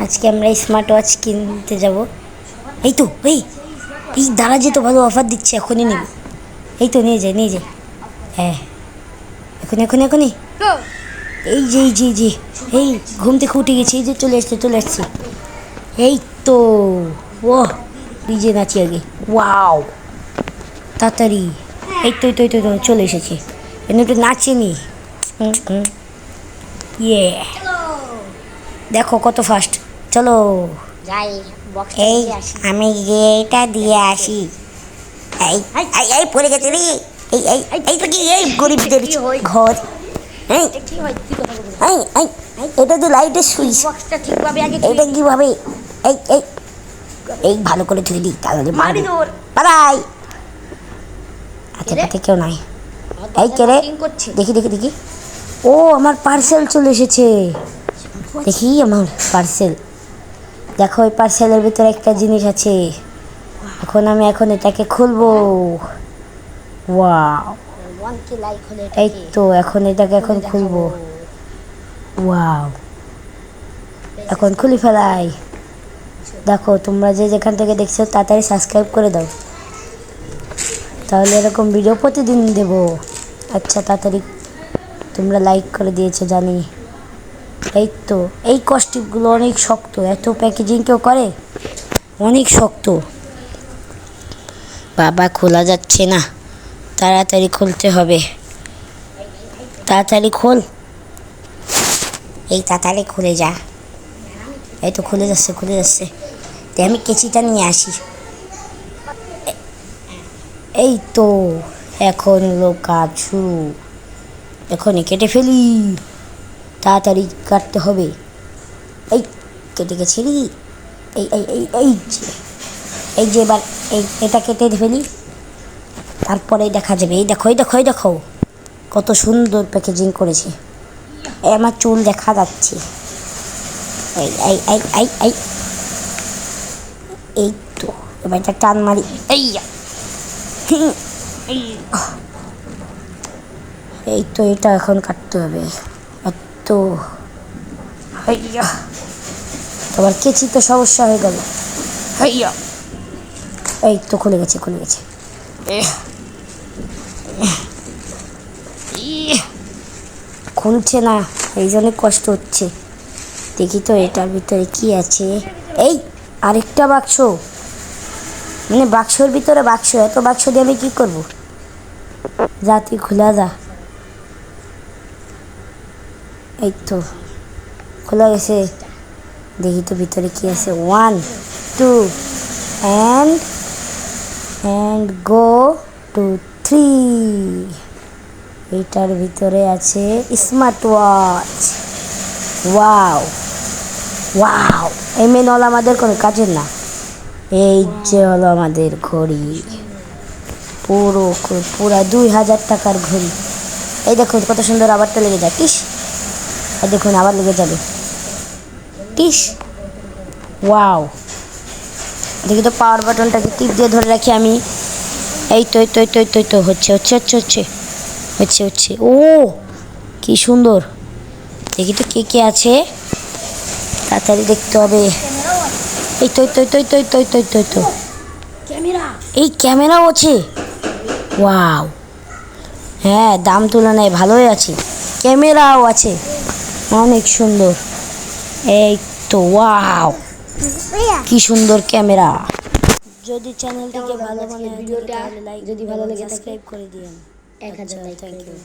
আজকে আমরা smart watch কিনতে যাব। এই তো এই দাঁড়া, যে তো ভালো অফার দিচ্ছে, এখনই নেব। এই তো নিয়ে যাই। হ্যাঁ, এখনই এই যে এই ঘুম থেকে উঠে গেছি, এই যে চলে আসছে। এই তো ও ডিজে নাচি আগে, ওয়াও তাড়াতাড়ি। এই তো চলে এসেছি, এনে একটু নাচেনি। ইয়ে দেখো কত ফাস্ট, চলো যাই এই আমি গিয়ে এটা দিয়ে আসি। এই এই এই পড়ে গেছে রে। এই তো কি এই গরিবদের ঘর। এই এটা তো লাইটের সুইচ, বক্সটা ঠিকভাবে আগে এটা কিভাবে? এই ভালো করে ধুই দিই, তাহলে মারি দৌড় বাড়াই। আচ্ছা পাতে কেউ নাই। এই কে রে? করছে দেখি ও আমার পার্সেল চলে এসেছে। দেখি আমার পার্সেল, দেখো ওই পার্সেলের ভিতরে একটা জিনিস আছে। আমি এটাকে খুলবো। ওয়াও, এই তো এটাকে খুলবো। ওয়াও, এখন খুলে ফেলাই। দেখো তোমরা যে যেখান থেকে দেখছো তাড়াতাড়ি সাবস্ক্রাইব করে দাও, তাহলে এরকম ভিডিও প্রতিদিন দেব। আচ্ছা তাড়াতাড়ি, তোমরা লাইক করে দিয়েছো জানি। এই তো এই কস্টিপগুলো অনেক শক্ত, এত প্যাকেজিং কেউ করে? অনেক শক্ত বাবা, খোলা যাচ্ছে না, তাড়াতাড়ি খুলতে হবে। তাড়াতাড়ি খোল, এই তাড়াতাড়ি খুলে যা। এই তো খুলে যাচ্ছে। আমি কেচিটা নিয়ে আসি। এই তো এখন কাজ শুরু, এখনই কেটে ফেলি, তাড়াতাড়ি কাটতে হবে। এই কেটে গেছি রে। এই যে এবার এটা কেটে ফেলি, তারপরে দেখা যাবে। এই দেখো কত সুন্দর প্যাকেজিং করেছে। আমার চুল দেখা যাচ্ছে। এই তো এবার একটা টান মারি। এই তো এটা এখন কাটতে হবে। তো তোমার কেচি তো সমস্যা হয়ে গেল। এই তো খুলে গেছে। খুলছে না, এই জন্য কষ্ট হচ্ছে। দেখি তো এটার ভিতরে কি আছে। এই আরেকটা বাক্স, মানে বাক্সর ভিতরে বাক্স, এত বাক্স দিয়ে আমি কি করবো? যা তুই খোলা যা। এই তো খোলা গেছে, দেখি তো ভিতরে কি আছে। 1 2 and go to 3। এটার ভিতরে আছে স্মার্ট ওয়াচ। ওয়াও, এই মেন হলো আমাদের কোনো কাজের না। এই যে হলো আমাদের ঘড়ি, পুরো 2000 টাকার ঘড়ি। এই দেখুন কত সুন্দর, আবারটা লেগে যায়, টিস। আর দেখুন আবার লেগে যাবে, টিস। ওয়াও, দেখি তো পাওয়ার বাটনটাকে টিপ দিয়ে ধরে রাখি আমি। এই তো হচ্ছে। ও কি সুন্দর, দেখি তো কে আছে, তাড়াতাড়ি দেখতে হবে। এই তো এই ক্যামেরাও আছে। ওয়াও, হ্যাঁ দাম তুলনায় ভালোই আছে, ক্যামেরাও আছে, অনেক সুন্দর। এই তো ওয়াও, কি সুন্দর ক্যামেরা। যদি চ্যানেলটিকে ভালো মনে হয় তাহলে লাইক, যদি ভালো লেগে থাকে সাবস্ক্রাইব করে দিন। 1000 থ্যাংক ইউ।